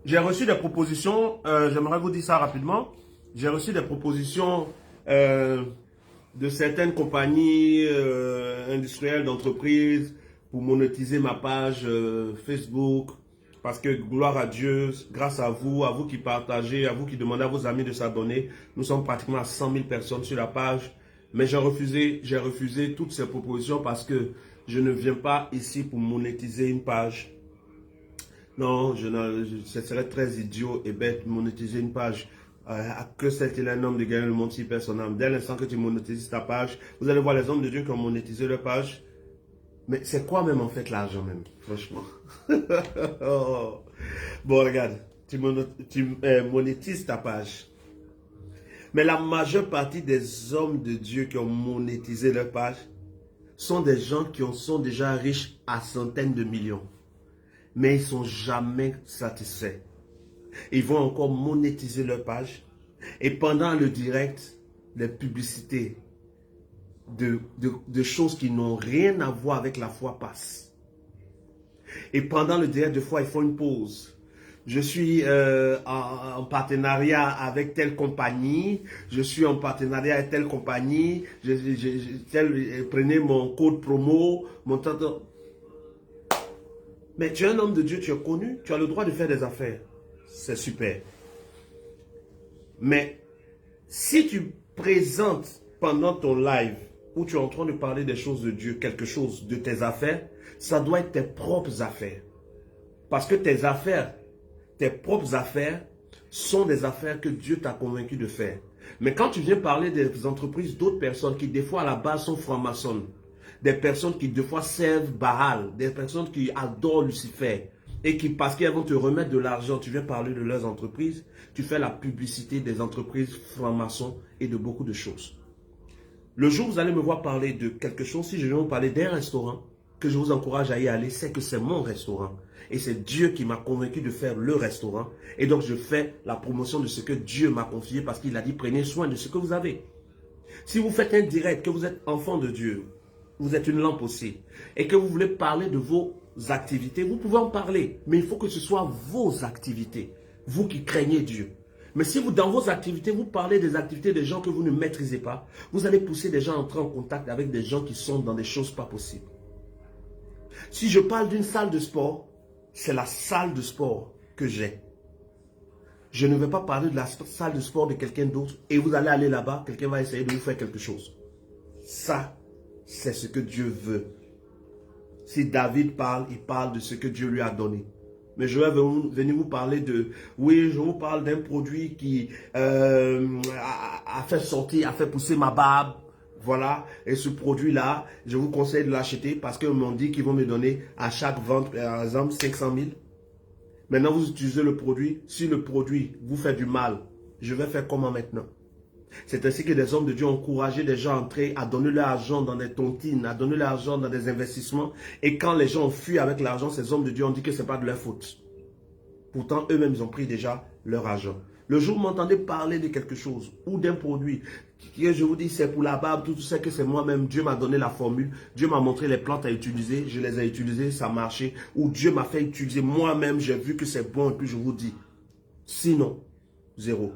J'ai reçu des propositions, j'aimerais vous dire ça rapidement. J'ai reçu des propositions de certaines compagnies industrielles, d'entreprises pour monétiser ma page Facebook. Parce que gloire à Dieu, grâce à vous qui partagez, à vous qui demandez à vos amis de s'abonner, nous sommes pratiquement à 100 000 personnes sur la page. Mais j'ai refusé toutes ces propositions parce que je ne viens pas ici pour monétiser une page. Non, ce serait très idiot et bête de monétiser une page. Que sert-il un homme de gagner le monde si personne n'aime? Dès l'instant que tu monétises ta page, vous allez voir les hommes de Dieu qui ont monétisé leur page. Mais c'est quoi même en fait l'argent même, franchement? Oh. Bon, regarde, tu monétises ta page. Mais la majeure partie des hommes de Dieu qui ont monétisé leur page sont des gens qui sont déjà riches à centaines de millions. Mais ils ne sont jamais satisfaits. Ils vont encore monétiser leur page. Et pendant le direct, les publicités de choses qui n'ont rien à voir avec la foi passent. Et pendant le direct de foi, ils font une pause. Je suis en partenariat avec telle compagnie. Je suis en partenariat avec telle compagnie. Prenez mon code promo. Mais tu es un homme de Dieu, tu es connu. Tu as le droit de faire des affaires. C'est super. Mais si tu présentes pendant ton live où tu es en train de parler des choses de Dieu, quelque chose de tes affaires, ça doit être tes propres affaires. Parce que tes affaires, tes propres affaires sont des affaires que Dieu t'a convaincu de faire. Mais quand tu viens parler des entreprises d'autres personnes qui des fois à la base sont francs-maçons, des personnes qui des fois servent Baal, des personnes qui adorent Lucifer, et qui, parce qu'elles vont te remettre de l'argent, tu viens parler de leurs entreprises, tu fais la publicité des entreprises francs-maçons et de beaucoup de choses. Le jour où vous allez me voir parler de quelque chose, si je viens vous parler d'un restaurant, que je vous encourage à y aller, c'est que c'est mon restaurant. Et c'est Dieu qui m'a convaincu de faire le restaurant. Et donc je fais la promotion de ce que Dieu m'a confié parce qu'il a dit prenez soin de ce que vous avez. Si vous faites un direct, que vous êtes enfant de Dieu, vous êtes une lampe aussi, et que vous voulez parler de vos activités, vous pouvez en parler. Mais il faut que ce soit vos activités, vous qui craignez Dieu. Mais si vous, dans vos activités, vous parlez des activités des gens que vous ne maîtrisez pas, vous allez pousser des gens à entrer en contact avec des gens qui sont dans des choses pas possibles. Si je parle d'une salle de sport, c'est la salle de sport que j'ai. Je ne vais pas parler de la salle de sport de quelqu'un d'autre et vous allez aller là-bas, quelqu'un va essayer de vous faire quelque chose. Ça, c'est ce que Dieu veut. Si David parle, il parle de ce que Dieu lui a donné. Mais je vais venir vous parler de... Oui, je vous parle d'un produit qui a fait sortir, a fait pousser ma barbe. Voilà. Et ce produit-là, je vous conseille de l'acheter parce qu'ils m'ont dit qu'ils vont me donner à chaque vente, par exemple, 500 000. Maintenant, vous utilisez le produit. Si le produit vous fait du mal, je vais faire comment maintenant? C'est ainsi que des hommes de Dieu ont encouragé des gens à entrer, à donner leur argent dans des tontines, à donner leur argent dans des investissements. Et quand les gens ont fui avec l'argent, ces hommes de Dieu ont dit que ce n'est pas de leur faute. Pourtant, eux-mêmes, ils ont pris déjà leur argent. Le jour où vous m'entendez parler de quelque chose ou d'un produit, que je vous dis c'est pour la barbe, tout ça que c'est moi-même, Dieu m'a donné la formule, Dieu m'a montré les plantes à utiliser, je les ai utilisées, ça a marché. Ou Dieu m'a fait utiliser moi-même, j'ai vu que c'est bon et puis je vous dis. Sinon, zéro.